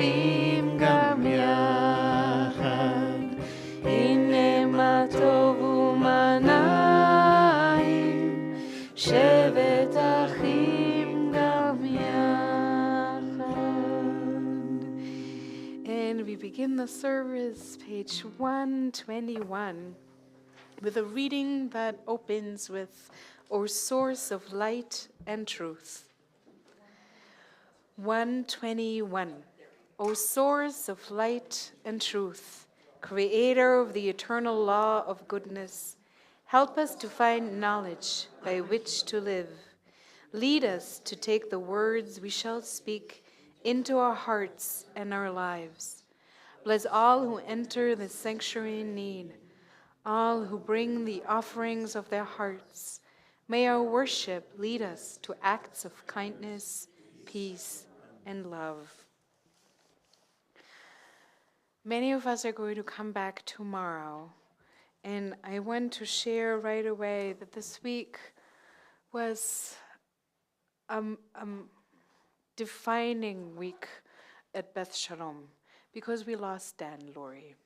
אחים גם יחד, הנה מה טוב ומה נעים, שבת אחים גם יחד. And we begin the service, page 121, with a reading that opens with, O source of light and truth. 121. O source of light and truth, creator of the eternal law of goodness, help us to find knowledge by which to live. Lead us to take the words we shall speak into our hearts and our lives. Bless all who enter the sanctuary in need, all who bring the offerings of their hearts. May our worship lead us to acts of kindness, peace, and love. Many of us are going to come back tomorrow, and I want to share right away that this week was a defining week at Beth Shalom, because we lost Dan Laurie.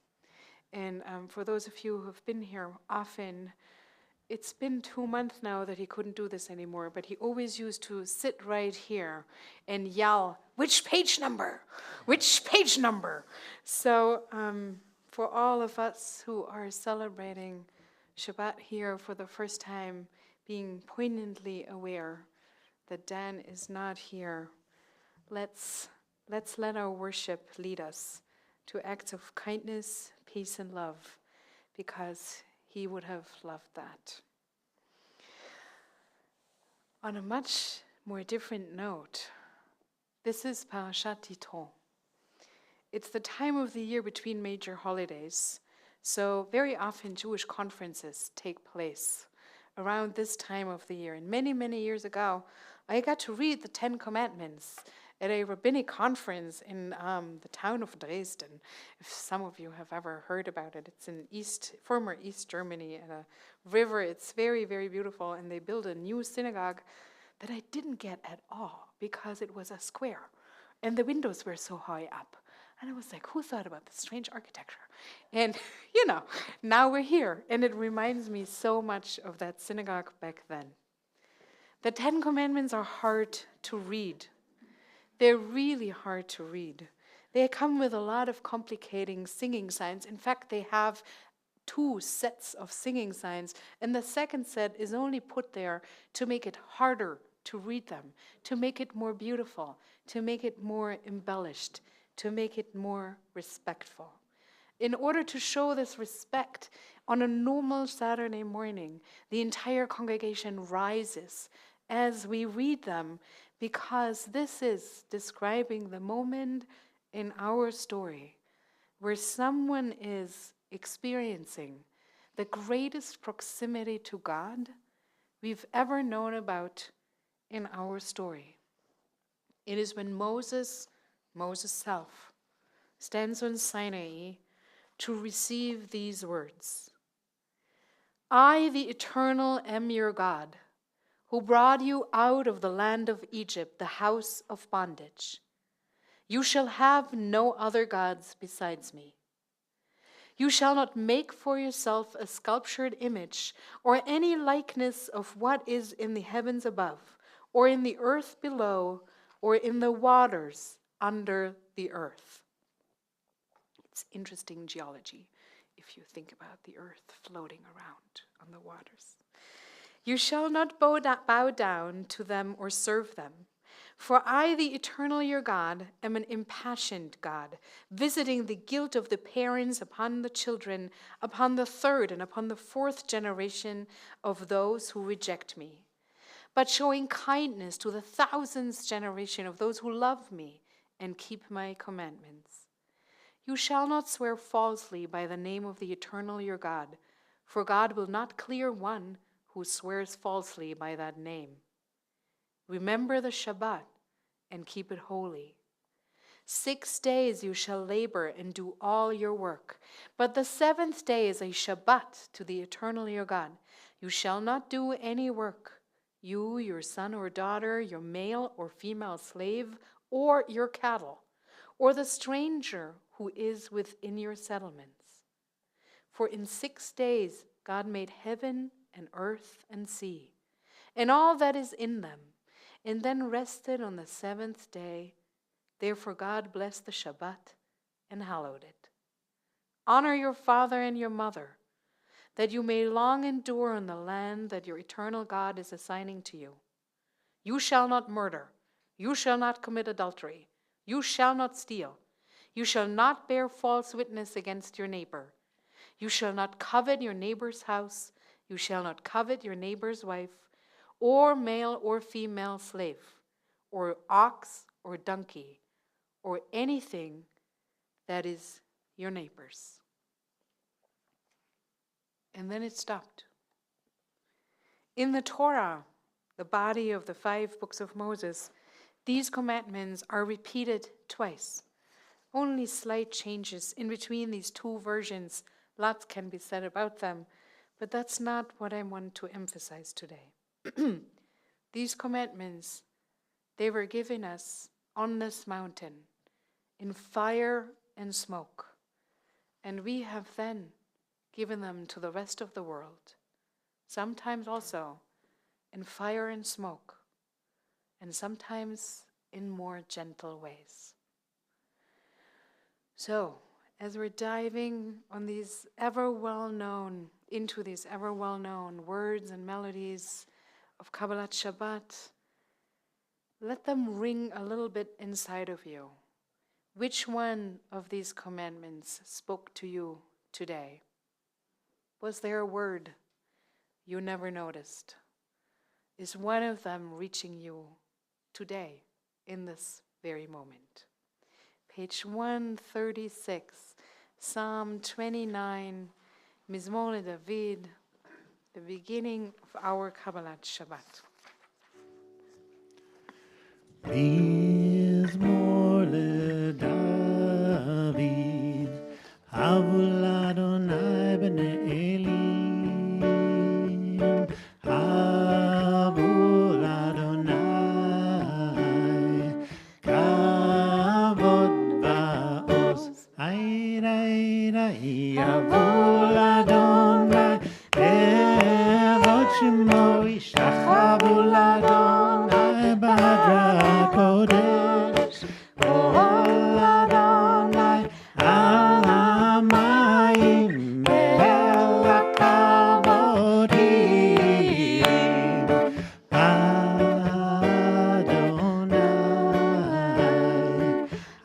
And for those of you who have been here often, it's been 2 months now that he couldn't do this anymore, but he always used to sit right here and yell, which page number? Which page number? So for all of us who are celebrating Shabbat here for the first time, being poignantly aware that Dan is not here, let's let our worship lead us to acts of kindness, peace, and love, because he would have loved that. On a much more different note, this is Parashat Yitro. It's the time of the year between major holidays, so very often Jewish conferences take place around this time of the year. And many, many years ago, I got to read the 10 Commandments at a rabbinic conference in the town of Dresden. If some of you have ever heard about it, it's in former East Germany, at a river. It's very, very beautiful, and they built a new synagogue that I didn't get at all because it was a square, and the windows were so high up. And I was like, who thought about this strange architecture? And, now we're here, and it reminds me so much of that synagogue back then. The 10 Commandments are hard to read. They're really hard to read. They come with a lot of complicating singing signs. In fact, they have 2 sets of singing signs, and the second set is only put there to make it harder to read them, to make it more beautiful, to make it more embellished, to make it more respectful. In order to show this respect, on a normal Saturday morning, the entire congregation rises as we read them, because this is describing the moment in our story where someone is experiencing the greatest proximity to God we've ever known about in our story. It is when Moses self, stands on Sinai to receive these words. I, the Eternal, am your God, who brought you out of the land of Egypt, the house of bondage. You shall have no other gods besides me. You shall not make for yourself a sculptured image or any likeness of what is in the heavens above, or in the earth below, or in the waters under the earth. It's interesting geology if you think about the earth floating around on the waters. You shall not bow down to them or serve them. For I, the Eternal your God, am an impassioned God, visiting the guilt of the parents upon the children, upon the 3rd and upon the 4th generation of those who reject me, but showing kindness to the 1000th generation of those who love me and keep my commandments. You shall not swear falsely by the name of the Eternal your God, for God will not clear one who swears falsely by that name. Remember the Shabbat and keep it holy. 6 days you shall labor and do all your work, but the 7th day is a Shabbat to the Eternal your God. You shall not do any work, you, your son or daughter, your male or female slave, or your cattle, or the stranger who is within your settlements. For in 6 days God made heaven and earth and sea, and all that is in them, and then rested on the seventh day. Therefore God blessed the Shabbat and hallowed it. Honor your father and your mother, that you may long endure in the land that your eternal God is assigning to you. You shall not murder. You shall not commit adultery. You shall not steal. You shall not bear false witness against your neighbor. You shall not covet your neighbor's house. You shall not covet your neighbor's wife, or male or female slave, or ox or donkey, or anything that is your neighbor's. And then it stopped. In the Torah, the body of the 5 books of Moses, these commandments are repeated twice. Only slight changes in between these 2 versions. Lots can be said about them, but that's not what I want to emphasize today. These commandments, they were given us on this mountain in fire and smoke, and we have then given them to the rest of the world, sometimes also in fire and smoke, and sometimes in more gentle ways. So, as we're diving on these into these ever well-known words and melodies of Kabbalat Shabbat, let them ring a little bit inside of you. Which one of these commandments spoke to you today? Was there a word you never noticed? Is one of them reaching you today, in this very moment? Page 136, Psalm 29, Mizmor David, the beginning of our Kabbalat Shabbat. Mizmor David, Havul Adonai b'nei Elim, Havul Adonai, Kavod va'oz, Havul Adonai, Kavod shemo yishtachavu l'Adonai b'hadra kodesh, Kol Adonai al hamayim el hakavodim, Adonai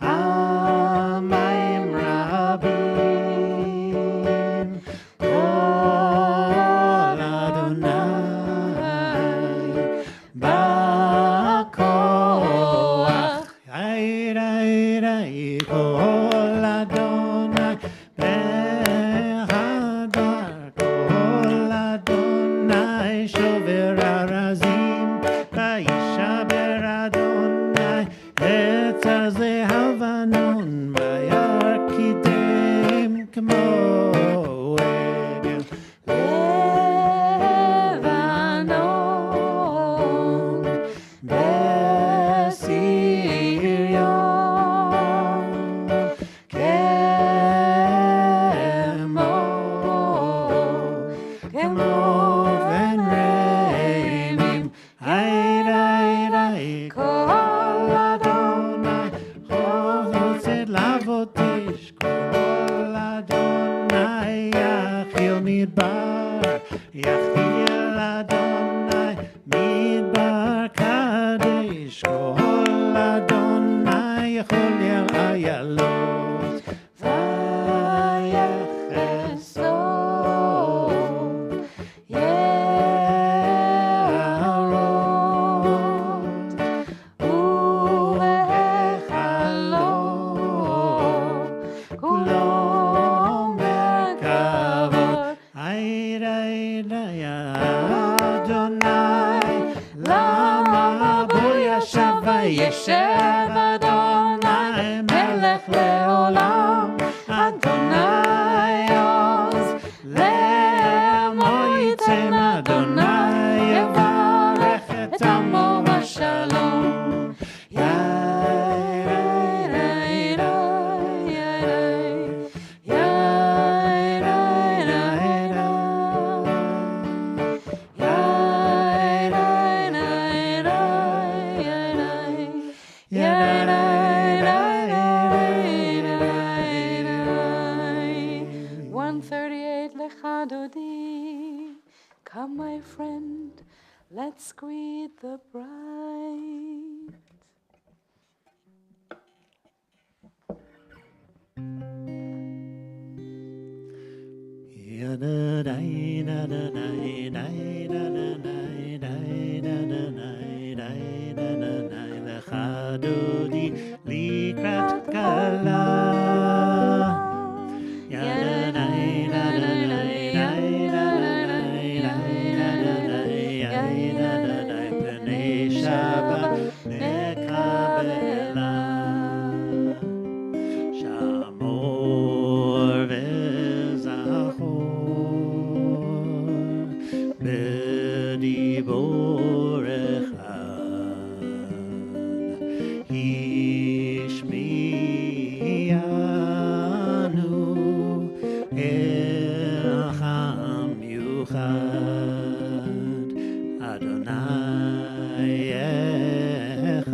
hamayim rabim, Kol Adonai ba'koach, Kol Adonai behadar, Kol Adonai shover arazim, vayishaber Adonai etz havanon, vayarkidem kmo egel Levanon besirion, kemo ven reimim, Kol Adonai chotzet lavotish, Kol Adonai yachil Adonai midbar kadesh, Kol Adonai yachol ayalot vayechesov ye'arot uvechalot kulo merkavot, Adonai lama bo yashav vayeshev, Adonai melech leolam, Adonai oz le'amo yitzem, Adonai yevarech et amo b'shalom, Yaira Let's greet the bride. לך דודי לקראת כלה פני שבת נקבלה שמור וזכור בדיבור אחד השמיענו אל המיוחד אדוני אחד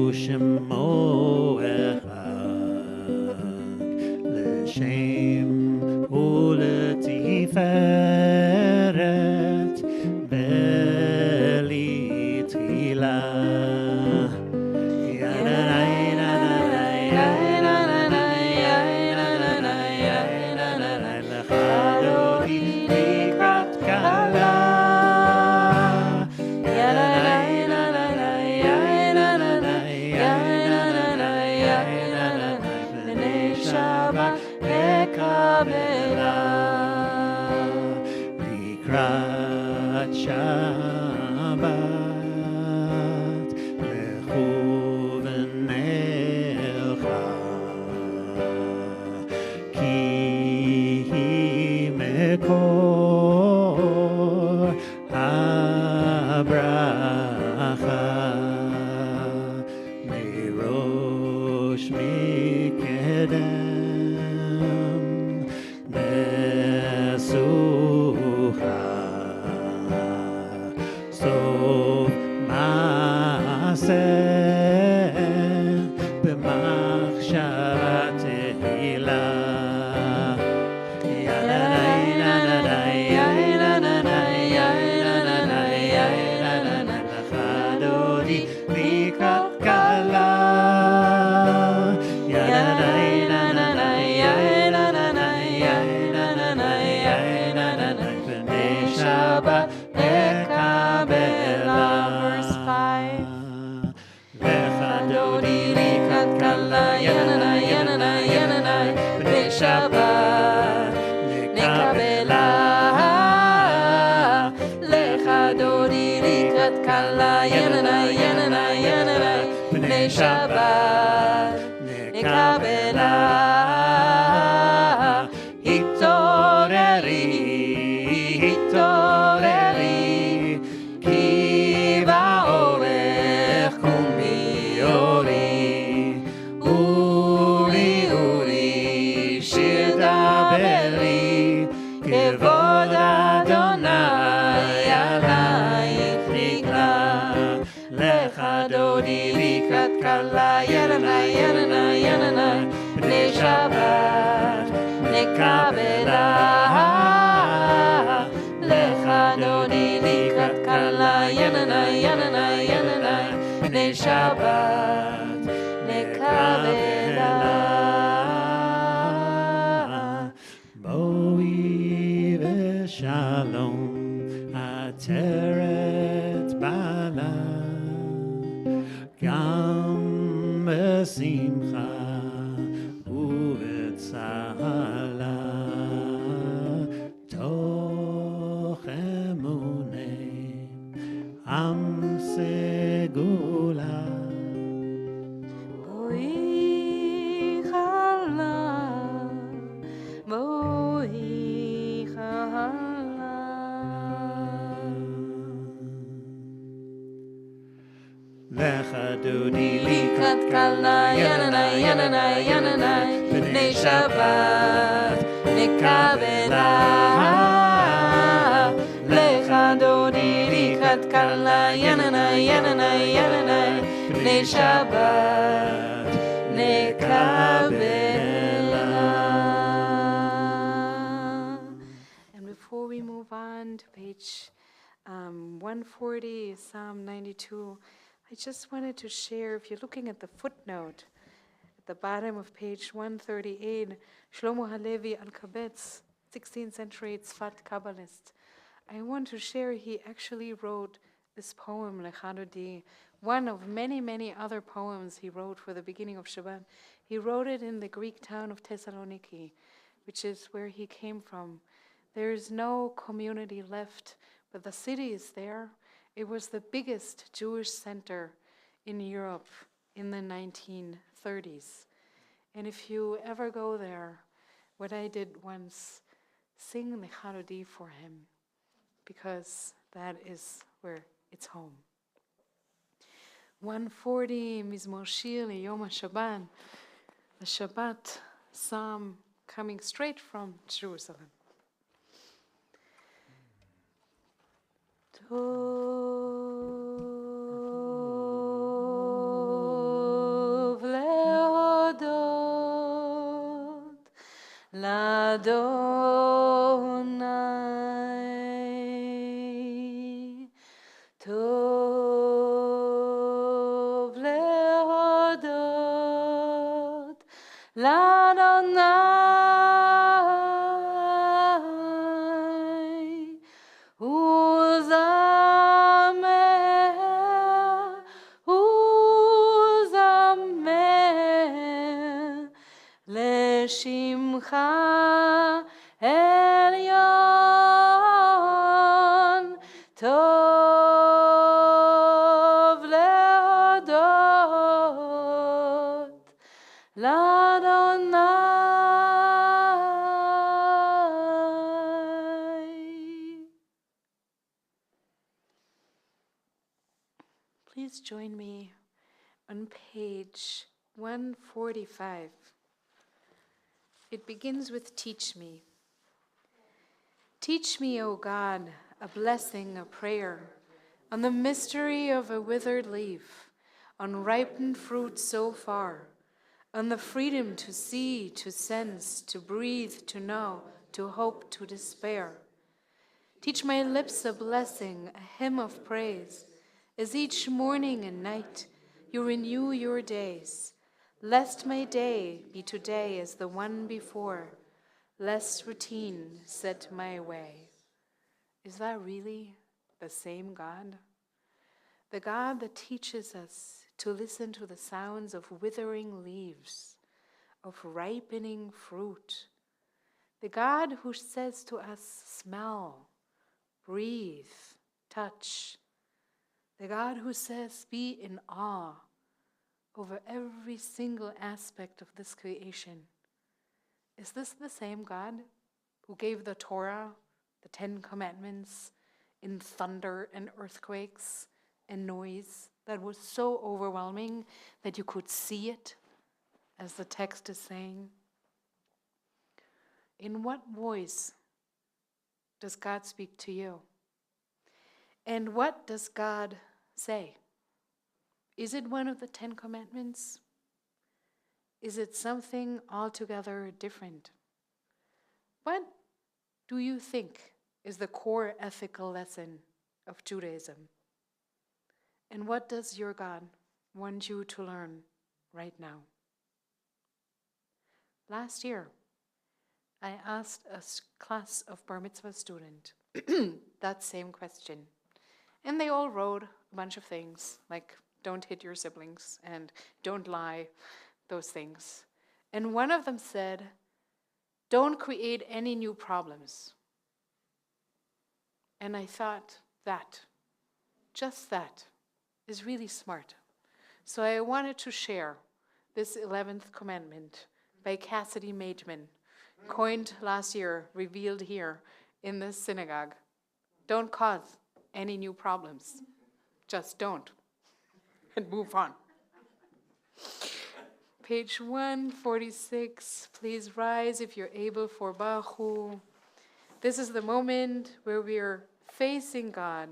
ושמו אחד לשם ולתפארת בלי תחילה לך דודי לקראת כלה בני שבת נקבלה לקראת שבת לכו ונלכה כי היא מקור הברכה מראש מקדם בסוכה סוף מעשה במחשבה תהילה לך דודי לקראת כלה בני שבת נקבלה Verse 5. לך דודי לקראת כלה בני שבת נקבלה לך דודי לקראת כלה בני שבת נקבלה התעוררי כי באורך קומי אורי שיר דברי כבוד אדוני עלייך נגלה לך דודי לקראת כלה בני שבת נקבלה לך דודי לקראת כלה בני שבת נקבלה בואי ושלום עטרת בעלה גם בשמחה ובצהלה תוך אמוני עם סגולה בואי חלה בואי חלה לך דודי לקראת כלה בני שבת נקבלה לך דודי לקראת כלה בני שבת נקבלה. And before we move on turn to page 140, Psalm 92, I just wanted to share, if you're looking at the footnote, at the bottom of page 138, Shlomo Halevi Al-Kabetz, 16th century Tzfat Kabbalist. I want to share, he actually wrote this poem, Lecha Dodi, one of many, many other poems he wrote for the beginning of Shabbat. He wrote it in the Greek town of Thessaloniki, which is where he came from. There is no community left, but the city is there. It was the biggest Jewish center in Europe in the 1930s. And if you ever go there, what I did once, sing Lecha Dodi for him, because that is where it's home. 140, Mizmor Shir Yom HaShabbat, the Shabbat psalm coming straight from Jerusalem. Tov lehodot l'Adonai, Tov lehodot l'Adonai, uzamer l'shimcha elyon, tov lehodot l'Adonai. Please join me on page 145. It begins with teach me. Teach me, O God, a blessing, a prayer, on the mystery of a withered leaf, on ripened fruit so far, on the freedom to see, to sense, to breathe, to know, to hope, to despair. Teach my lips a blessing, a hymn of praise, as each morning and night you renew your days. Lest my day be today as the one before, lest routine set my way. Is that really the same God? The God that teaches us to listen to the sounds of withering leaves, of ripening fruit. The God who says to us, smell, breathe, touch. The God who says, be in awe over every single aspect of this creation. Is this the same God who gave the Torah, the 10 Commandments, in thunder and earthquakes and noise that was so overwhelming that you could see it, as the text is saying? In what voice does God speak to you? And what does God say? Is it one of the 10 Commandments? Is it something altogether different? What do you think is the core ethical lesson of Judaism? And what does your God want you to learn right now? Last year, I asked a class of Bar Mitzvah students that same question. And they all wrote a bunch of things, like don't hit your siblings and don't lie, those things. And one of them said, don't create any new problems. And I thought that, just that, is really smart. So I wanted to share this 11th commandment by Cassidy Maidman, coined last year, revealed here in the synagogue. Don't cause any new problems. Just don't. And move on. Page 146, please rise if you're able for Bahu. This is the moment where we're facing God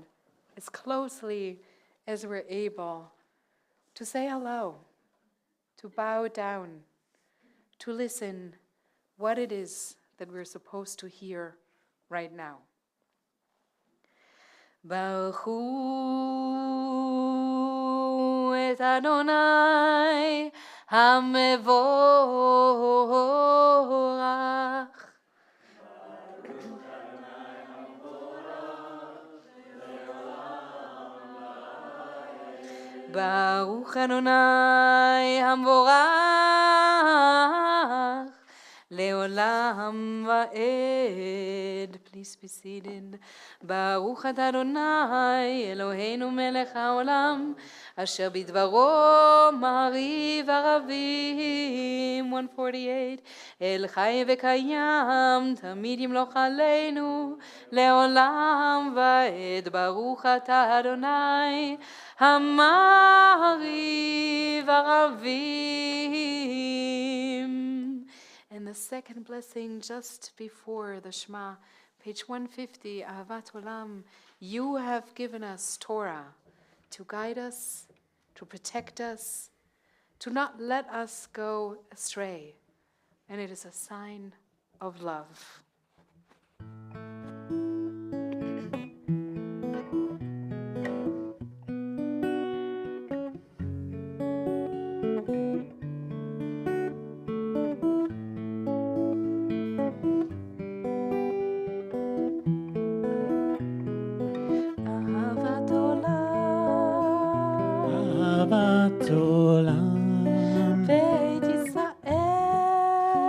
as closely as we're able to say hello, to bow down, to listen what it is that we're supposed to hear right now. ברכו את אדוני המבורך. ברוך אדוני המבורך לעולם ועד. Please be seated. ברוך אתה אדוני אלוהינו מלך העולם אשר בדברו מעריב ערבים. 148. אל חי וקיים תמיד ימלוך עלינו לעולם ועד. ברוך אתה אדוני המעריב ערבים. And the second blessing just before the Shema, page 150, Ahavat Olam, you have given us Torah to guide us, to protect us, to not let us go astray. And it is a sign of love. אהבת עולם, בית ישראל,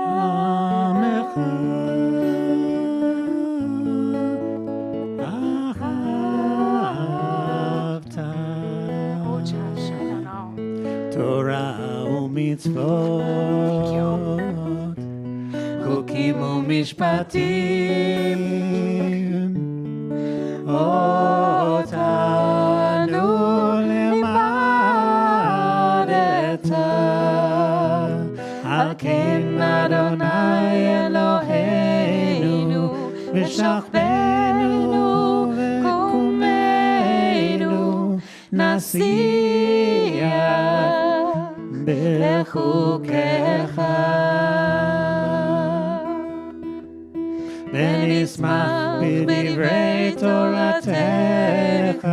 עמך, אהבת, תורה ומצוות, חוקים ומשפטים, אותנו לימדת, על כן אדוני אלוהינו ושכבנו וקומנו נשיח בחוקיך ונשמח בדברי תורתך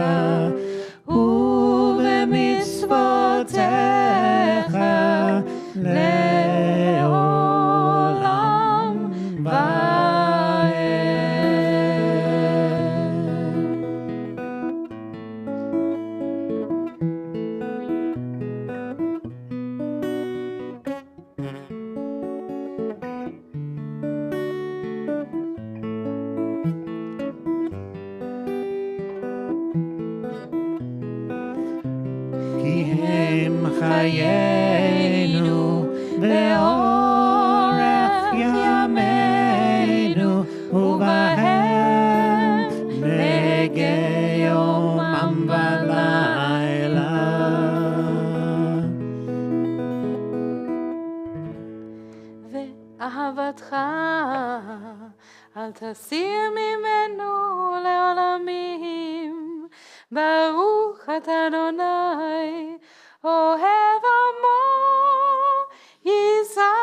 ובמצוותיך לעולם ועד. כי הם חיינו ואורך ימינו ובהם נגע יומם ולילה. ואהבתך אל תסיר ממנו לעולמים. ברוך אתה אדוני אוהב עמו ישראל.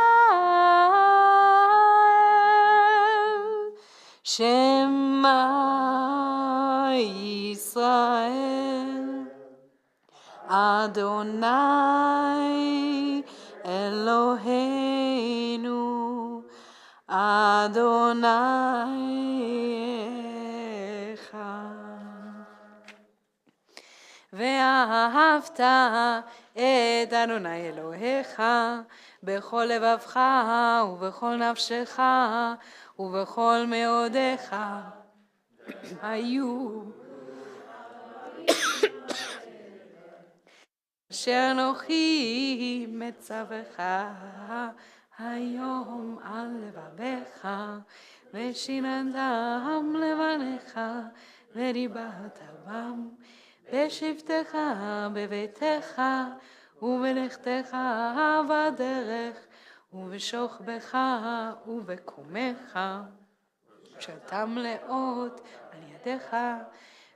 שמע ישראל אדוני אלוהינו אדוני אחד. ואהבת את אדוני אלוהיך בכל לבבך ובכל נפשך ובכל מאודיך. היו אשר אנוכי מצווך היום על לבביך ושיננתם לבניך ודיברת בם בשבתך בביתך ובלכתך בדרך ובשוכבך ובקומך שאתם לאות על ידיך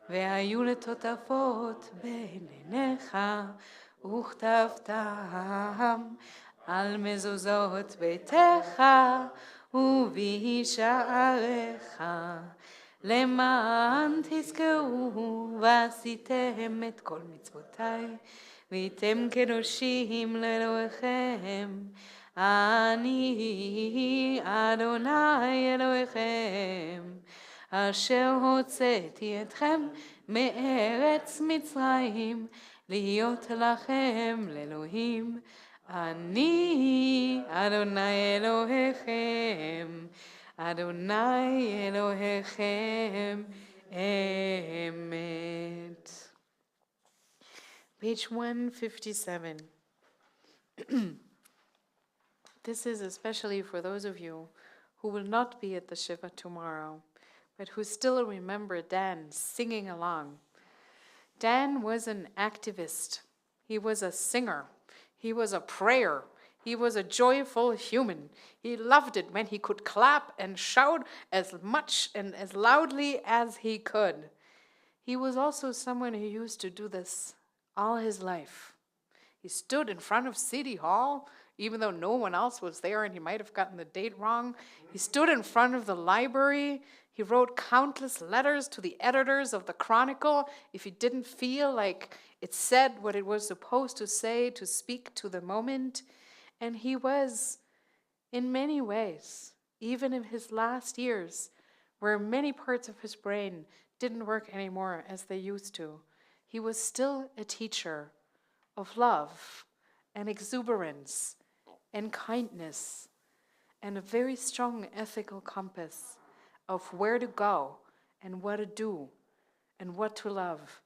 והיו לטוטפות בין עיניך וכתבתם על מזוזות ביתך ובשעריך למען תזכרו ועשיתם את כל מצוותיי, והייתם קדושים לאלוהיכם. אני אדוני אלוהיכם, אשר הוצאתי אתכם מארץ מצרים, להיות לכם לאלוהים. אני אדוני אלוהיכם, אדוני אלוהיכם, אמת. Page 157. This is especially for those of you who will not be at the Shiva tomorrow, but who still remember Dan singing along. Dan was an activist. He was a singer. He was a prayer. He was a joyful human. He loved it when he could clap and shout as much and as loudly as he could. He was also someone who used to do this all his life. He stood in front of City Hall, even though no one else was there and he might have gotten the date wrong. He stood in front of the library. He wrote countless letters to the editors of the Chronicle if he didn't feel like it said what it was supposed to say to speak to the moment. And he was, in many ways, even in his last years, where many parts of his brain didn't work anymore as they used to, he was still a teacher of love and exuberance and kindness and a very strong ethical compass of where to go and what to do and what to love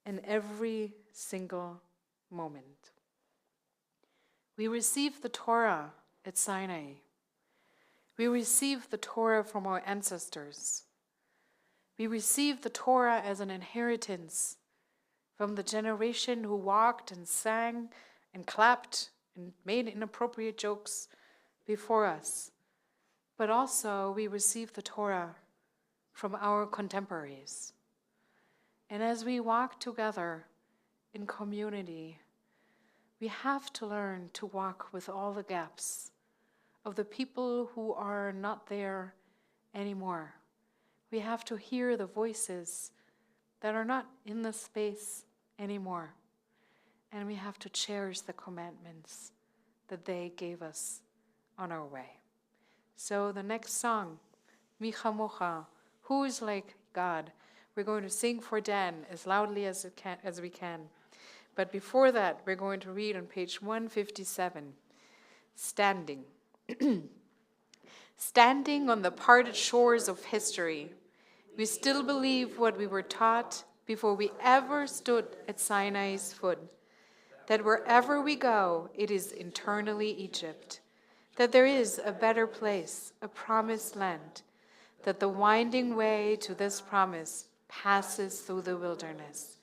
in every single moment. We received the Torah at Sinai. We received the Torah from our ancestors. We received the Torah as an inheritance from the generation who walked and sang and clapped and made inappropriate jokes before us. But also we received the Torah from our contemporaries. And as we walk together in community, we have to learn to walk with all the gaps of the people who are not there anymore. We have to hear the voices that are not in the space anymore. And we have to cherish the commandments that they gave us on our way. So the next song, Mi Chamocha, who is like God? We're going to sing for Dan as loudly as we can. But before that, we're going to read on page 157, Standing. Standing on the parted shores of history, we still believe what we were taught before we ever stood at Sinai's foot, that wherever we go, it is internally Egypt, that there is a better place, a promised land, that the winding way to this promise passes through the wilderness,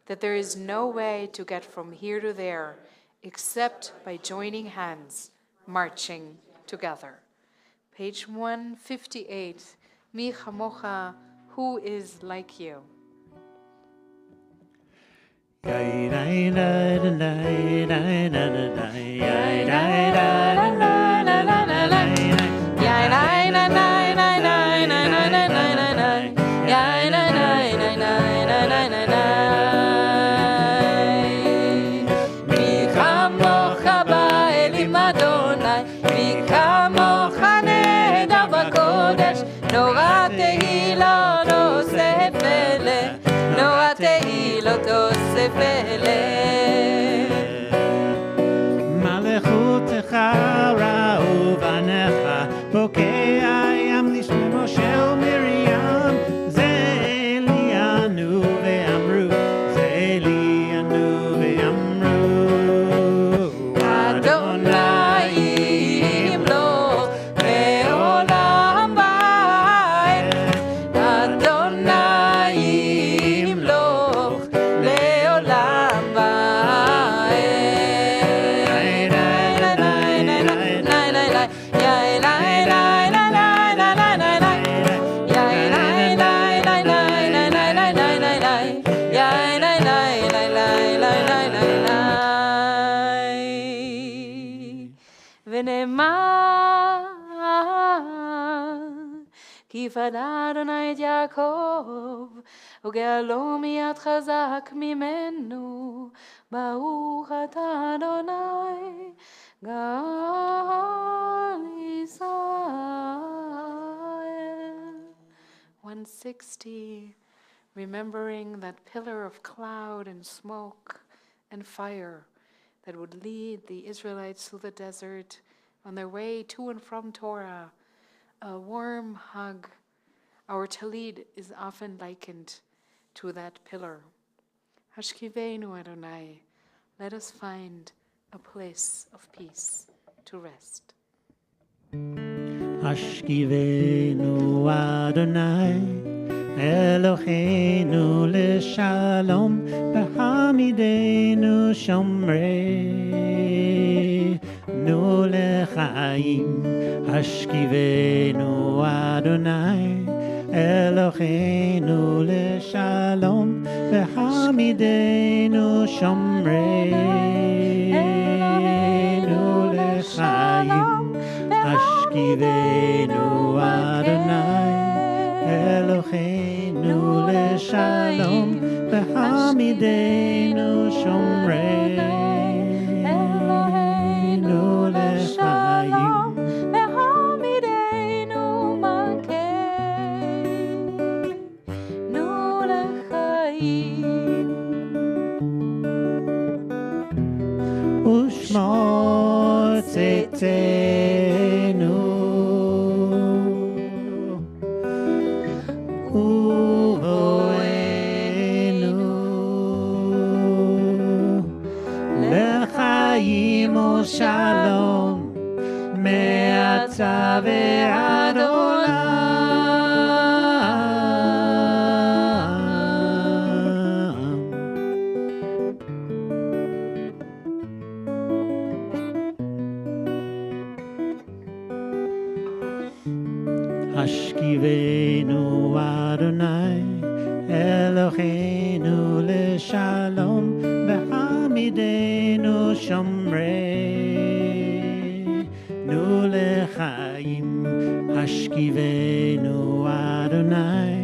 that there is no way to get from here to there except by joining hands, marching together. Page 158, Mi Chamocha, who is like you? מלכותך ראו בניך, בוקע ים לשמי משה ומרים, זה לי ענו ואמרו, זה לי ענו ואמרו, אדוני ימלוך לעולם ועד, אדוני ימלוך לעולם ועד. כי פדה אדוני את יעקב, וגאלו מיד חזק ממנו. ברוך אתה אדוני, גאל ישראל. 160. Remembering that pillar of cloud and smoke and fire that would lead the Israelites through the desert on their way to and from Torah, a warm hug. Our talid is often likened to that pillar. Hashkivenu Adonai, let us find a place of peace to rest. Hashkivenu Adonai Eloheinu leshalom v'hamidenu shomreinu lechaim. Hashkivenu Adonai Eloheinu leshalom v'hamidenu shomreinu lechaim. Hashkivenu Adonai Eloheinu leshalom v'hamidenu shomreinu lechaim. v'hamidenu malkeinu lechaim. Ushmor tzedkenu Shalom me'ata ve'ad olam. Hashkivenu Adonai Eloheinu leshalom v'hamidenu shomreinu lechaim. Hashkivenu Adonai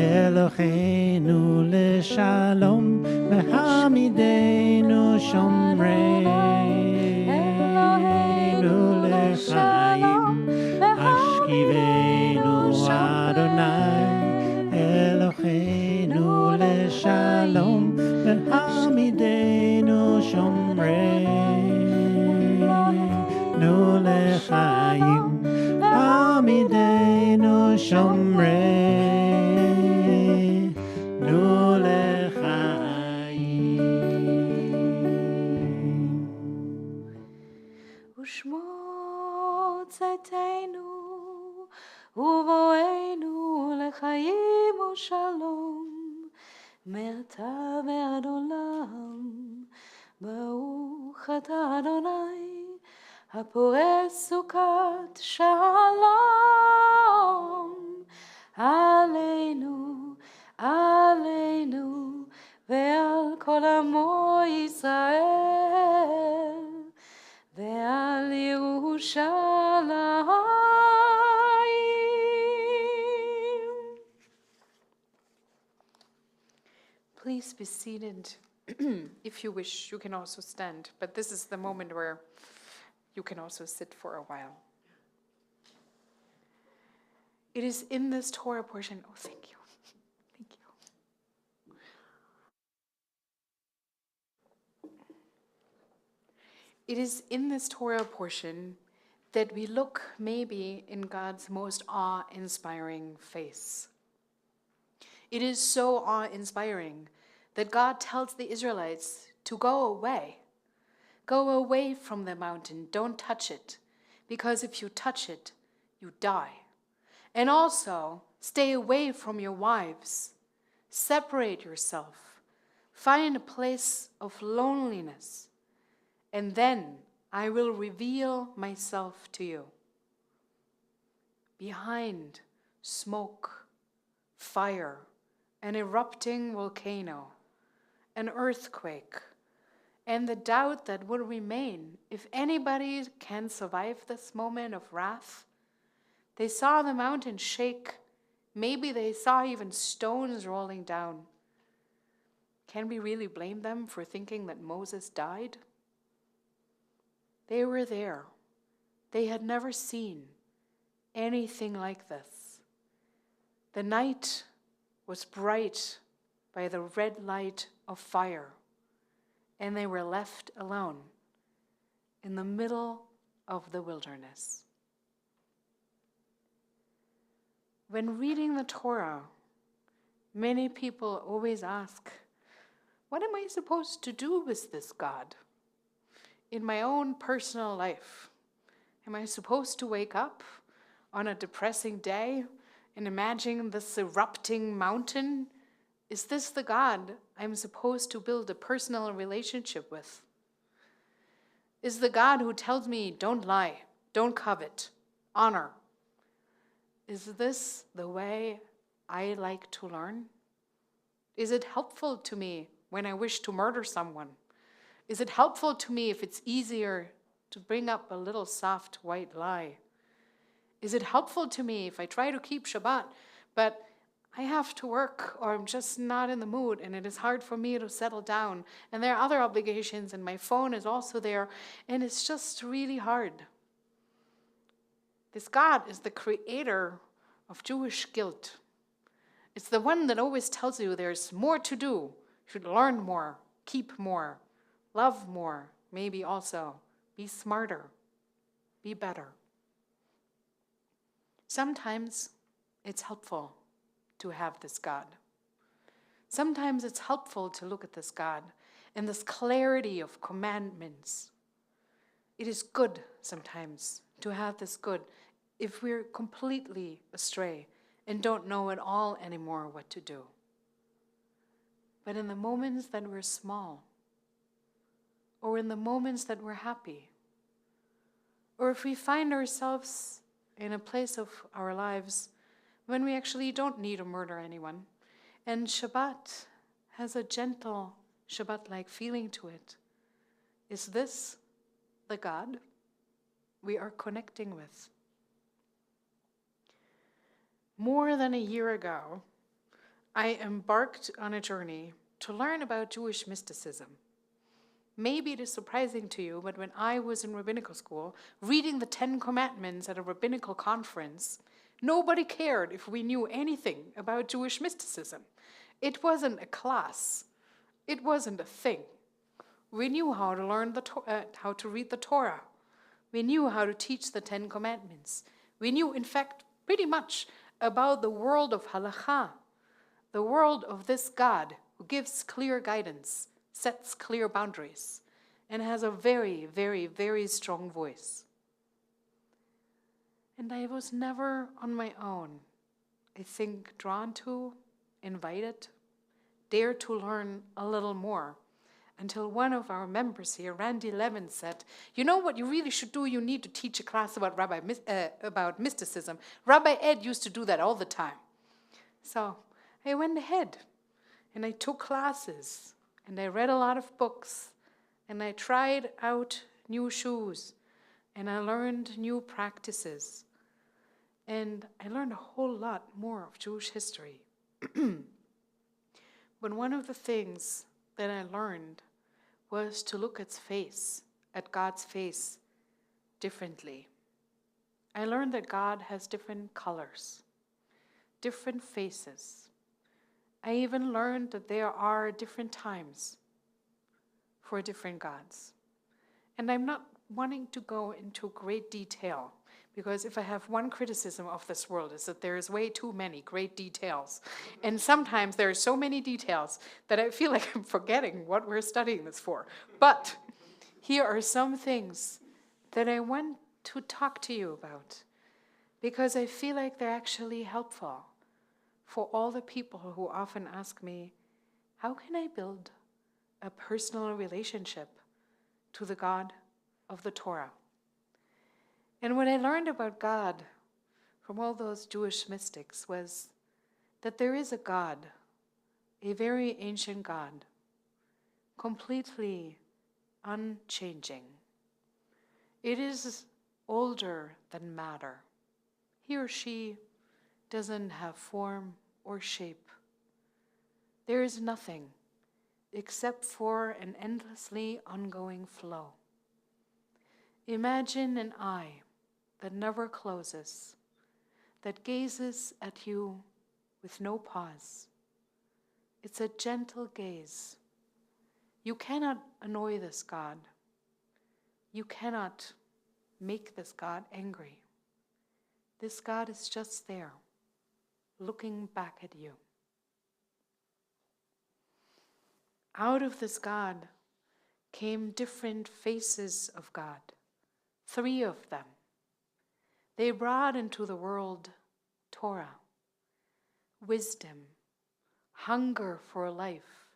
Eloheinu leshalom v'hamidenu shomreinu lechaim. Hashkivenu Adonai Eloheinu leshalom v'hamidenu shomreinu lechaim. Hamidenu shomreinu lechaim. ושמור צאתנו ובואנו לחיים ושלום מעתה ועד עולם. ברוך אתה אדוני הפורש סוכת שלום עלינו, עלינו ועל כל עמו ישראל ועל ירושלים. Please be seated. If you wish, you can also stand, but this is the moment where you can also sit for a while. It is in this Torah portion. Oh, thank you. Thank you. It is in this Torah portion that we look maybe in God's most awe-inspiring face. It is so awe-inspiring that God tells the Israelites to go away. Go away from the mountain. Don't touch it, because if you touch it, you die. And also, stay away from your wives. Separate yourself. Find a place of loneliness. And then I will reveal myself to you. Behind smoke, fire, an erupting volcano, an earthquake, and the doubt that will remain if anybody can survive this moment of wrath, They saw the mountain shake. Maybe they saw even stones rolling down. Can we really blame them for thinking that Moses died? They were there. They had never seen anything like this. The night was bright by the red light of fire, and they were left alone in the middle of the wilderness. When reading the Torah, many people always ask, what am I supposed to do with this God? In my own personal life, am I supposed to wake up on a depressing day and imagine this erupting mountain? Is this the God I'm supposed to build a personal relationship with? Is the God who tells me, don't lie, don't covet, honor? Is this the way I like to learn? Is it helpful to me when I wish to murder someone? Is it helpful to me if it's easier to bring up a little soft white lie? Is it helpful to me if I try to keep Shabbat, but I have to work or I'm just not in the mood and it is hard for me to settle down and there are other obligations and my phone is also there and it's just really hard? This God is the creator of Jewish guilt. It's the one that always tells you there's more to do. You should learn more, keep more, love more, maybe also be smarter, be better. Sometimes it's helpful to have this God. Sometimes it's helpful to look at this God and this clarity of commandments. It is good sometimes to have this good if we're completely astray and don't know at all anymore what to do. But in the moments that we're small, or in the moments that we're happy, or if we find ourselves in a place of our lives when we actually don't need to murder anyone, and Shabbat has a gentle Shabbat-like feeling to it, is this the God we are connecting with? More than a year ago, I embarked on a journey to learn about Jewish mysticism. Maybe it is surprising to you, but when I was in rabbinical school, reading the 10 Commandments at a rabbinical conference, nobody cared if we knew anything about Jewish mysticism. It wasn't a class. It wasn't a thing. We knew how to learn how to read the Torah. We knew how to teach the 10 Commandments. We knew, in fact, pretty much about the world of halakha, the world of this God who gives clear guidance, sets clear boundaries, and has a very, very, very strong voice. And I was never on my own, I think, drawn to, invited, dared to learn a little more, until one of our members here, Randy Levin, said, you know what you really should do? You need to teach a class about about mysticism. Rabbi Ed used to do that all the time. So I went ahead and I took classes and I read a lot of books and I tried out new shoes and I learned new practices and I learned a whole lot more of Jewish history. But one of the things that I learned was to look at God's face, differently. I learned that God has different colors, different faces. I even learned that there are different times for different gods. And I'm not wanting to go into great detail, because if I have one criticism of this world is that there is way too many great details. And sometimes there are so many details that I feel like I'm forgetting what we're studying this for. But here are some things that I want to talk to you about, because I feel like they're actually helpful for all the people who often ask me, how can I build a personal relationship to the God of the Torah? And what I learned about God from all those Jewish mystics was that there is a God, a very ancient God, completely unchanging. It is older than matter. he or she doesn't have form or shape. There is nothing except for an endlessly ongoing flow. Imagine an eye that never closes, that gazes at you with no pause. It's a gentle gaze. You cannot annoy this God. You cannot make this God angry. This God is just there, looking back at you. Out of this God came different faces of God, 3 of them. They brought into the world Torah, wisdom, hunger for life,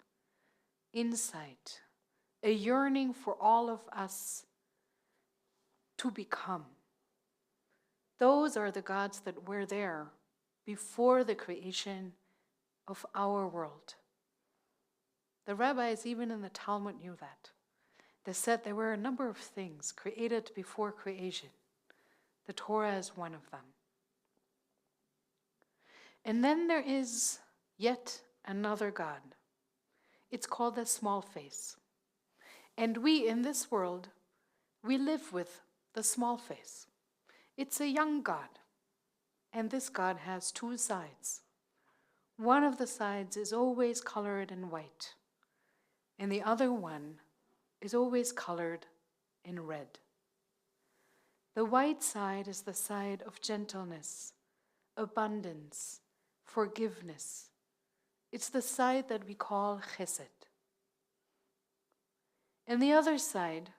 insight, a yearning for all of us to become. Those are the gods that were there before the creation of our world. The rabbis, even in the Talmud, knew that. They said there were a number of things created before creation. The Torah is one of them. And then there is yet another God. It's called the small face. And we in this world, we live with the small face. It's a young God. And this God has 2 sides. One of the sides is always colored in white, and the other one is always colored in red. The white side is the side of gentleness, abundance, forgiveness. It's the side that we call chesed. And the other side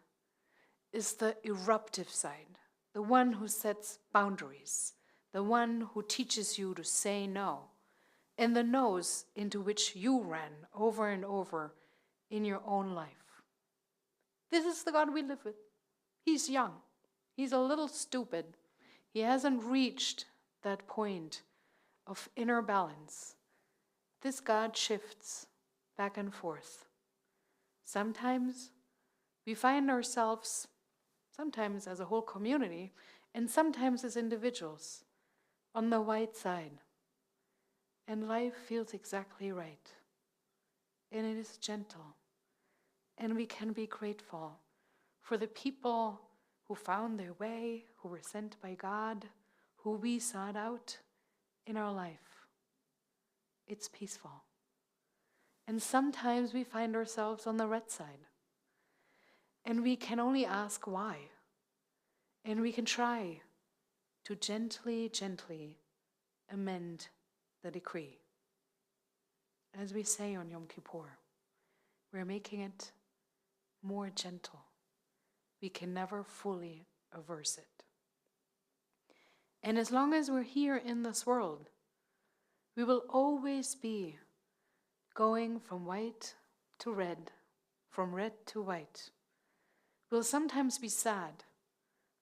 is the eruptive side, the one who sets boundaries, the one who teaches you to say no, and the no's into which you ran over and over in your own life. This is the God we live with. He's young. He's a little stupid. He hasn't reached that point of inner balance. This God shifts back and forth. Sometimes we find ourselves, sometimes as a whole community, and sometimes as individuals, on the white side. And life feels exactly right. And it is gentle. And we can be grateful for the people who found their way, who were sent by God, who we sought out in our life. It's peaceful. And sometimes we find ourselves on the red side. And we can only ask why. And we can try to gently, gently amend the decree. As we say on Yom Kippur, we're making it more gentle. We can never fully averse it. And as long as we're here in this world, we will always be going from white to red, from red to white. We'll sometimes be sad.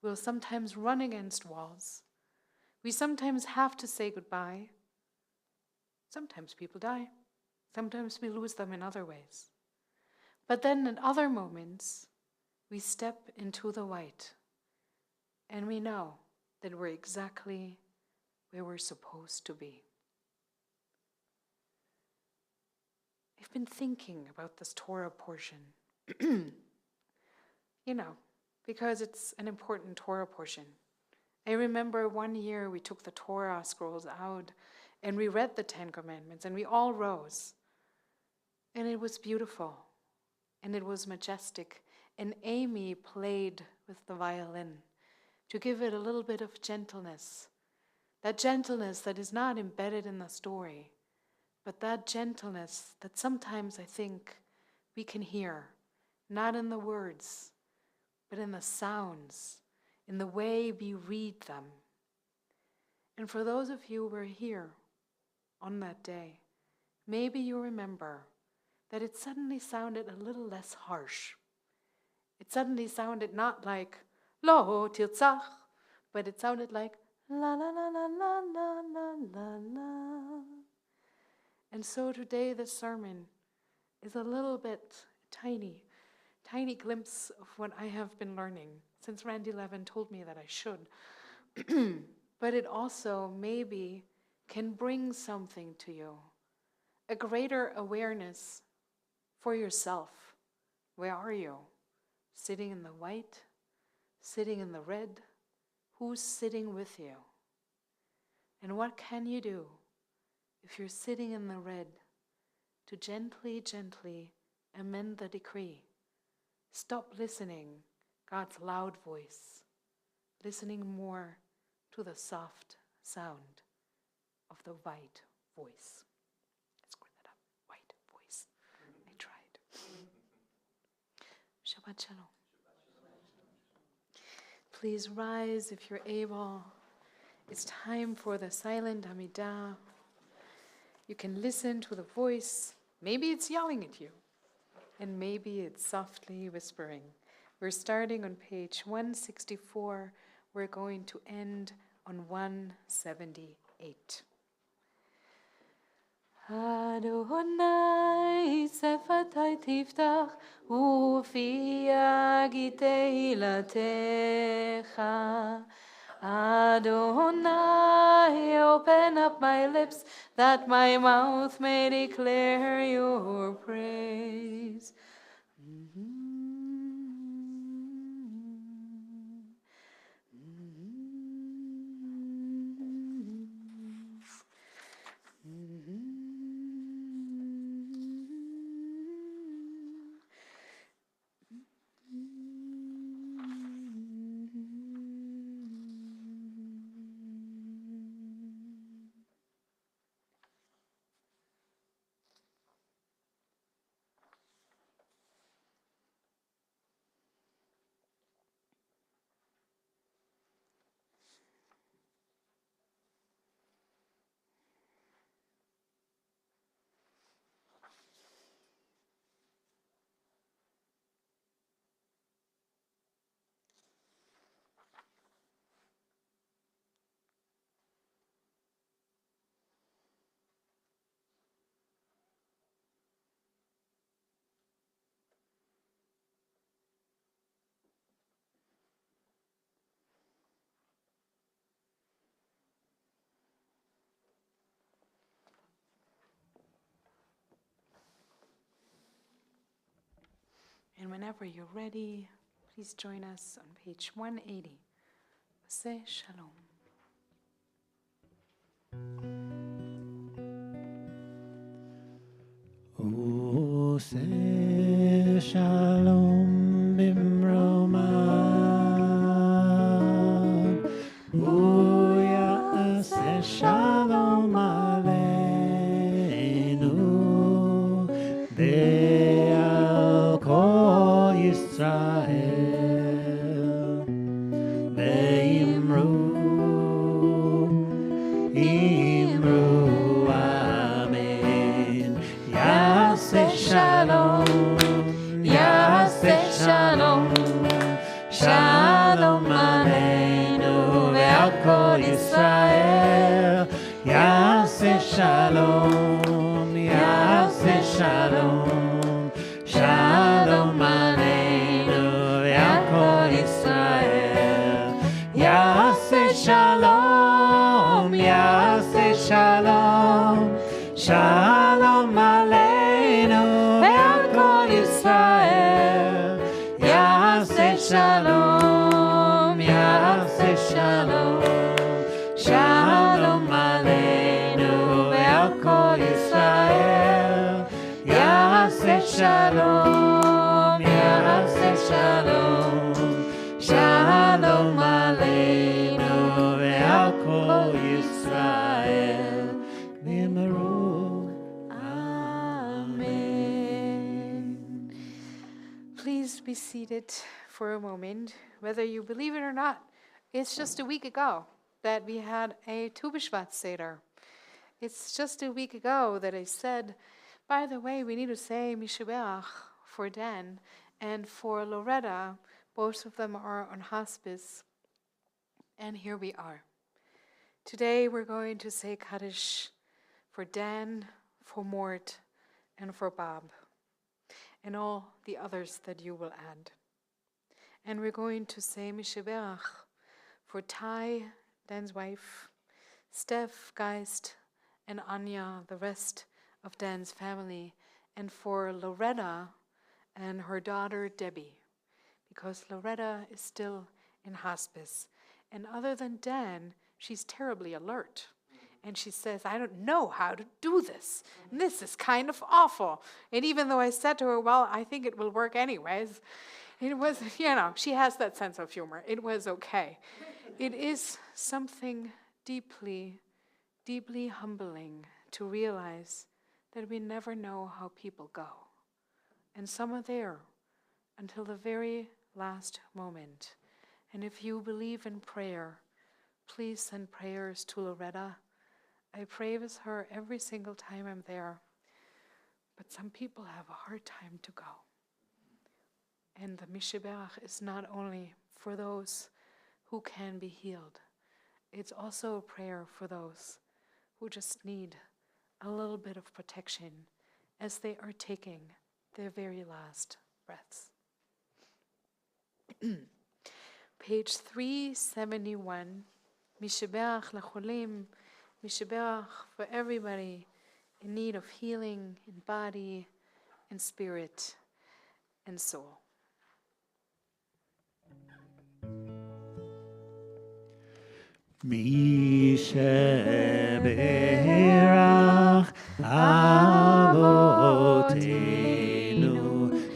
We'll sometimes run against walls. We sometimes have to say goodbye. Sometimes people die. Sometimes we lose them in other ways. But then in other moments, we step into the white, and we know that we're exactly where we're supposed to be. I've been thinking about this Torah portion, because it's an important Torah portion. I remember one year we took the Torah scrolls out, and we read the 10 Commandments, and we all rose. And it was beautiful, and it was majestic. And Amy played with the violin to give it a little bit of gentleness. That gentleness that is not embedded in the story, but that gentleness that sometimes I think we can hear, not in the words, but in the sounds, in the way we read them. And for those of you who were here on that day, maybe you remember that it suddenly sounded a little less harsh. It suddenly sounded not like Lo Tirtzach, but it sounded like la la la la la la la la la. And so today the sermon is a little bit tiny glimpse of what I have been learning since Randy Levin told me that I should. but it also maybe can bring something to you, a greater awareness for yourself. Where are you? Sitting in the white? Sitting in the red? Who's sitting with you? And what can you do if you're sitting in the red to gently, gently amend the decree? Stop listening God's loud voice, listening more to the soft sound of the white voice. Let's screw that up. White voice. I tried. Shabbat Shalom. Please rise if you're able. It's time for the silent Amidah. You can listen to the voice. Maybe it's yelling at you, and maybe it's softly whispering. We're starting on page 164. We're going to end on 178. Adonai sefatai tiftach ufi yagi teilatecha. Adonai, open up my lips that my mouth may declare your praise. And whenever you're ready, please join us on page 180. Say Shalom. Say Shalom bimromav. Say Shalom aleinu. Be'al kol Yisrael. Ve'imru. Amen. Yaseh Shalom, Yaseh Shalom, Shalom Aleinu ve'al kol Yisrael. Yaseh Shalom, Yaseh Shalom, Shalom Aleinu ve'al kol Yisrael. Yaseh Shalom, Yaseh Shalom, Shalom Aleinu ve'al kol Yisrael. Yaseh Shalom, Yaseh Shalom, Shalom Aleinu ve'al kol Yisrael. Yaseh Shalom, Yaseh Shalom, Shalom Aleinu ve'al kol Yisrael. Amen. Please be seated for a moment. Whether you believe it or not, it's just a week ago that we had a Tu B'Shvat Seder. It's just a week ago that I said, by the way, we need to say Mishabeach for Dan and for Loretta. Both of them are on hospice. And here we are. Today we're going to say Kaddish for Dan, for Mort, and for Bob, and all the others that you will add. And we're going to say Mishabeach for Ty, Dan's wife, Steph, Geist, and Anya, the rest of Dan's family, and for Loretta and her daughter Debbie, because Loretta is still in hospice. And other than Dan, she's terribly alert. And she says, I don't know how to do this. And this is kind of awful. And even though I said to her, well, I think it will work anyways, it was, she has that sense of humor. It was okay. It is something deeply, deeply humbling to realize that we never know how people go. And some are there until the very last moment. And if you believe in prayer, please send prayers to Loretta. I pray with her every single time I'm there. But some people have a hard time to go. And the Misheberach is not only for those who can be healed. It's also a prayer for those who just need a little bit of protection as they are taking their very last breaths. Page 371, Misheberach Lacholim, Misheberach for everybody in need of healing in body and spirit and soul. Misheberach Avotenu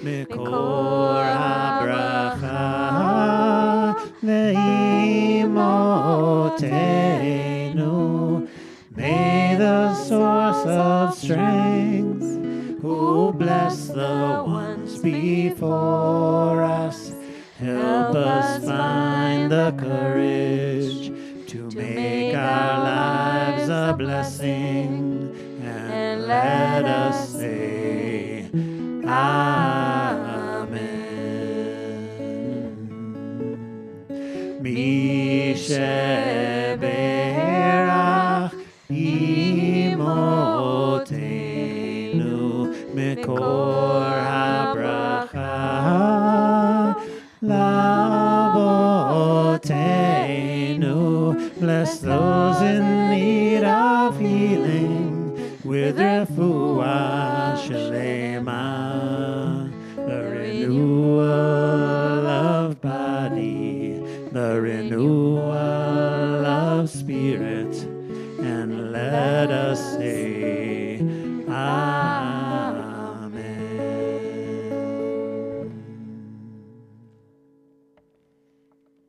Mekor HaBracha Ve'imotenu. May the source of strength, who bless the ones before us, help us find the courage to make our lives a blessing, and let us say Amen. Misheberach imotenu mekor habracha lavotenu. Bless those in need of healing with refuah shlema, the renewal of body, the renewal of spirit, and let us say Amen.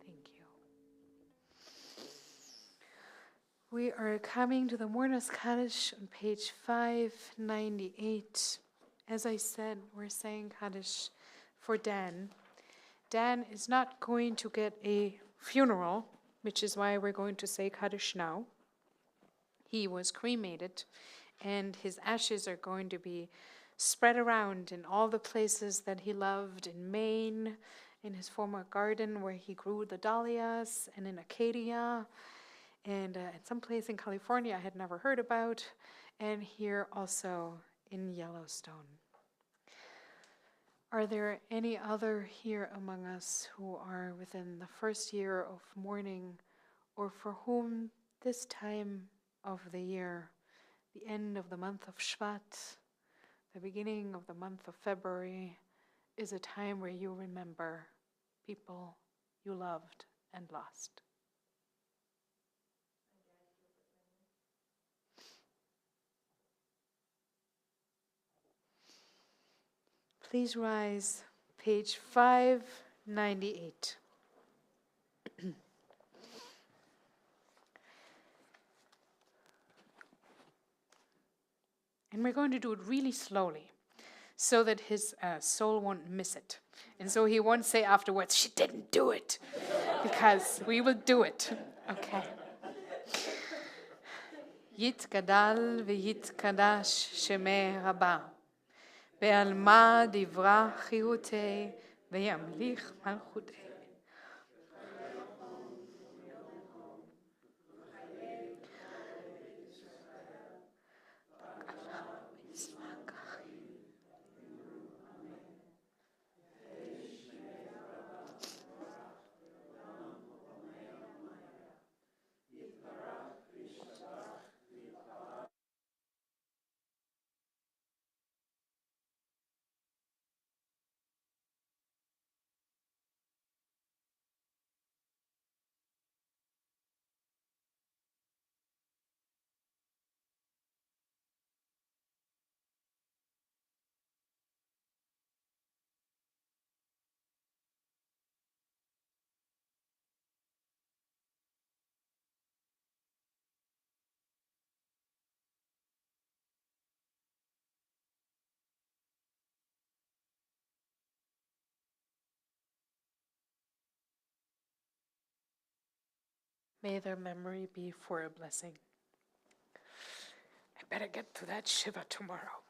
Thank you. We are coming to the Mourner's Kaddish on page 598. As I said, we're saying Kaddish for Dan. Dan is not going to get a funeral, which is why we're going to say Kaddish now. He was cremated, and his ashes are going to be spread around in all the places that he loved, in Maine, in his former garden where he grew the dahlias, and in Acadia, and at some place in California I had never heard about, and here also in Yellowstone. Are there any other here among us who are within the first year of mourning, or for whom this time of the year, the end of the month of Shvat, the beginning of the month of February, is a time where you remember people you loved and lost? Please rise, page 598. And we're going to do it really slowly so that his soul won't miss it. And so he won't say afterwards, she didn't do it, because we will do it. Okay. Yitgadal v'yitkadash shemeh rabba. Ve'alma divra chirutei ve'yamlich malchutei. May their memory be for a blessing. I better get to that Shiva tomorrow.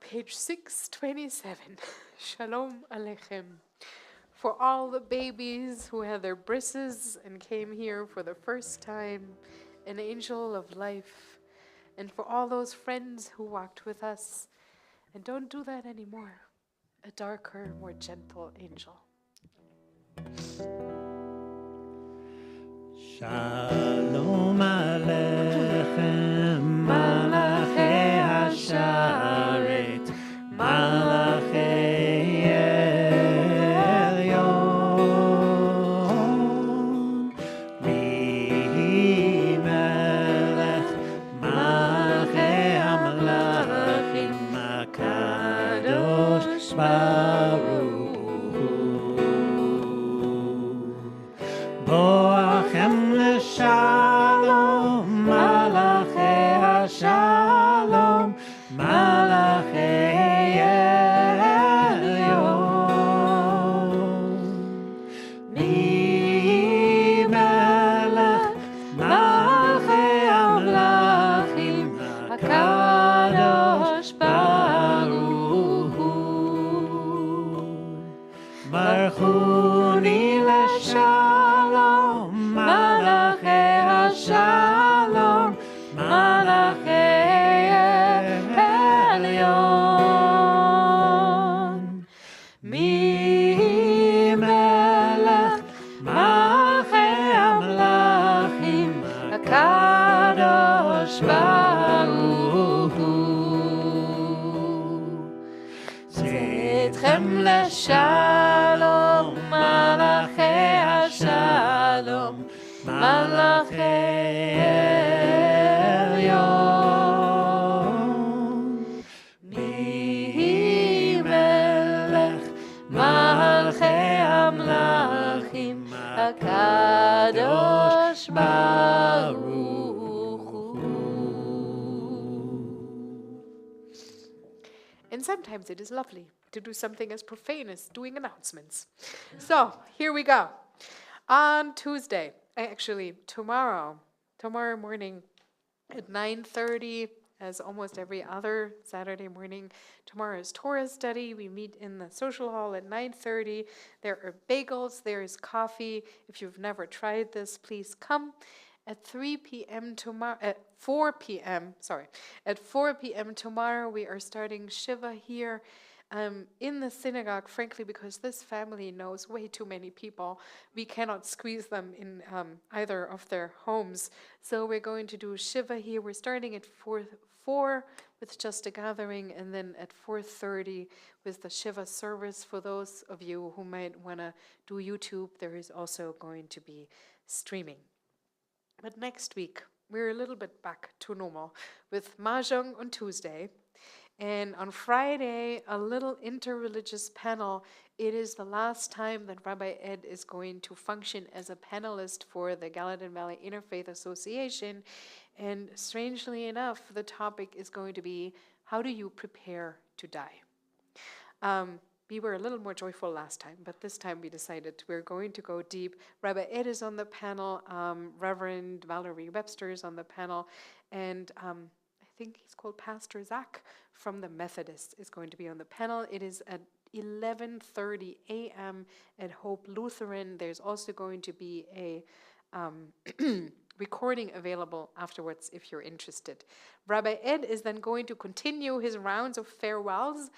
Page 627. Shalom Aleichem. For all the babies who had their brisses and came here for the first time, an angel of life. And for all those friends who walked with us and don't do that anymore, a darker, more gentle angel. Shalom Aleichem, Malachei Hasharet, Malachei Elyon, Mi Melech, Malachei HaMelachim, HaKadosh Baruch Boachem l'shalom, Malachei Hashalom, Malachei Elyon. Mi melech, Malachei HaMelachim, HaKadosh Baruch Hu. Barchuni l'shalom, Malachei Hashalom, Malachei Elyon. Mi melech, Malachei HaMelachim, HaKadosh Baruch Hu. Tzidchem l'shalom, Malachei Hashalom, Malachei Elyon. Mi melech, Malachei HaMelachim, HaKadosh Baruch Hu. And sometimes it is lovely to do something as profane as doing announcements. So, here we go. On Tuesday, actually tomorrow morning at 9:30, as almost every other Saturday morning, tomorrow is Torah study. We meet in the social hall at 9:30. There are bagels, there is coffee. If you've never tried this, please come. At 4 p.m. tomorrow, we are starting Shiva here in the synagogue, frankly, because this family knows way too many people. We cannot squeeze them in either of their homes. So we're going to do Shiva here. We're starting at 4 with just a gathering, and then at 4:30 with the Shiva service. For those of you who might want to do YouTube, there is also going to be streaming. But next week, we're a little bit back to normal with Mahjong on Tuesday. And on Friday, a little interreligious panel. It is the last time that Rabbi Ed is going to function as a panelist for the Gallatin Valley Interfaith Association. And strangely enough, the topic is going to be, how do you prepare to die? We were a little more joyful last time, but this time we decided we're going to go deep. Rabbi Ed is on the panel, Reverend Valerie Webster is on the panel, and I think he's called Pastor Zach from the Methodists is going to be on the panel. It is at 11:30 a.m. at Hope Lutheran. There's also going to be a recording available afterwards if you're interested. Rabbi Ed is then going to continue his rounds of farewells.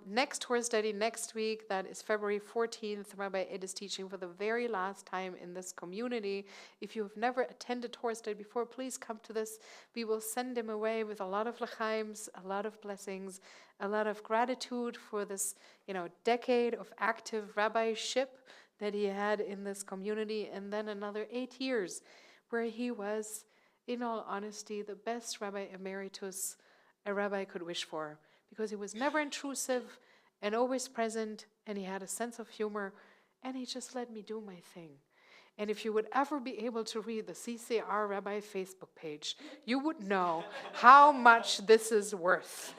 Next Torah study next week, that is February 14th, Rabbi Ed is teaching for the very last time in this community. If you have never attended Torah study before, please come to this. We will send him away with a lot of l'chaims, a lot of blessings, a lot of gratitude for this, decade of active rabbiship that he had in this community, and then another 8 years where he was, in all honesty, the best rabbi emeritus a rabbi could wish for, because he was never intrusive and always present, and he had a sense of humor, and he just let me do my thing. And if you would ever be able to read the CCR Rabbi Facebook page, you would know how much this is worth.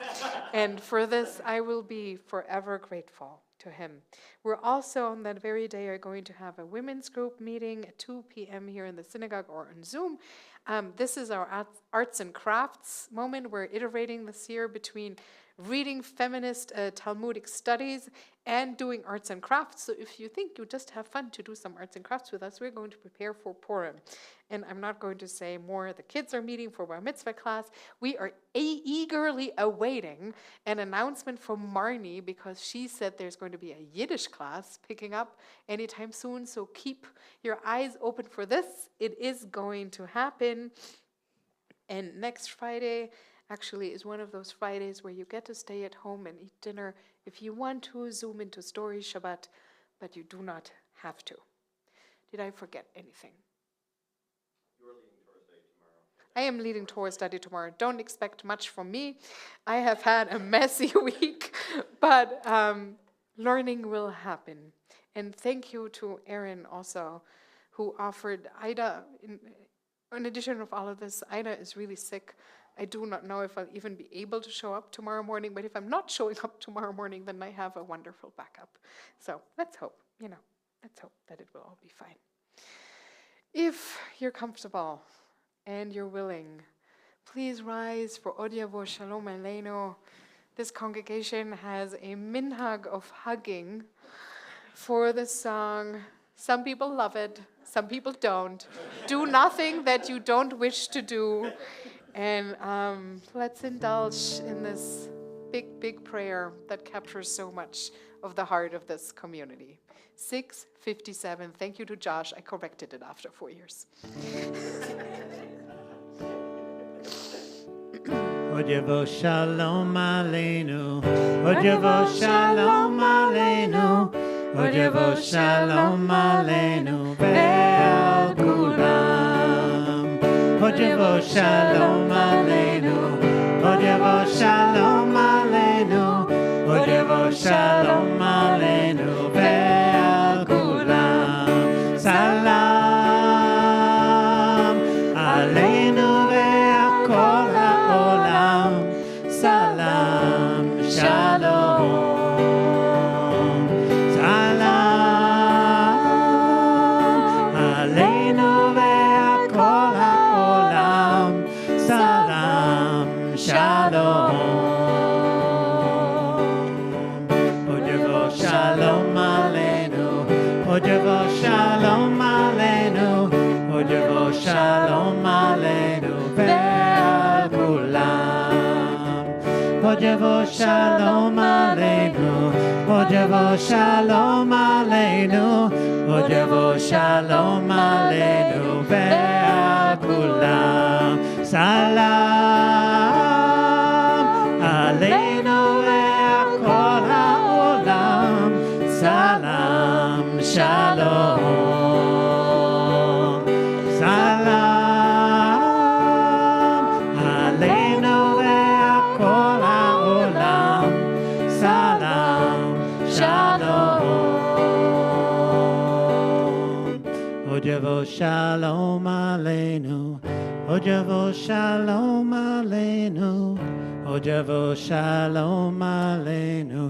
And for this, I will be forever grateful to to him. We're also on that very day are going to have a women's group meeting at 2 p.m. here in the synagogue or on Zoom. This is our arts and crafts moment. We're iterating this year between reading feminist Talmudic studies and doing arts and crafts. So if you think you just have fun to do some arts and crafts with us, we're going to prepare for Purim. And I'm not going to say more. The kids are meeting for Bar Mitzvah class. We are eagerly awaiting an announcement from Marnie because she said there's going to be a Yiddish class picking up anytime soon. So keep your eyes open for this. It is going to happen. And next Friday actually is one of those Fridays where you get to stay at home and eat dinner if you want to, Zoom into Story Shabbat, but you do not have to. Did I forget anything? You're leading Torah study tomorrow. I am leading Torah study tomorrow. Don't expect much from me. I have had a messy week, but learning will happen. And thank you to Aaron also, who offered Ida. In addition of all of this, Ida is really sick. I do not know if I'll even be able to show up tomorrow morning, but if I'm not showing up tomorrow morning, then I have a wonderful backup. So let's hope, let's hope that it will all be fine. If you're comfortable and you're willing, please rise for Odyavo Shalom Aleinu. This congregation has a minhag of hugging for the song. Some people love it, some people don't. Do nothing that you don't wish to do. And let's indulge in this big, big prayer that captures so much of the heart of this community. 6:57. Thank you to Josh. I corrected it after 4 years. Odyavo Shalom Aleinu, Odyavo Shalom Aleinu, Odyavo Shalom Aleinu, Ve'al Kulam. Odyavo Shalom Aleinu, Odyavo Shalom Aleinu, Odyavo Shalom Aleinu, Ve'al Kulam. Salam Aleinu ve'al kol ha'olam. Salam Shalom. Salam Aleinu ve'al kol ha'olam. Salam Shalom. Odyavo Shalom Aleinu, Odyavo Shalom Aleinu, Odyavo Shalom Aleinu ve'al kulam. Odyavo Shalom Aleinu, Odyavo Shalom Aleinu, Odyavo Shalom Aleinu ve'al kulam. Salam Aleinu ve'al kol ha'olam. Salam Shalom. Salam Aleinu ve'al kol ha'olam. Salam Shalom. Odyavo Shalom Aleinu, Odyavo Shalom Aleinu, Odyavo Shalom Aleinu.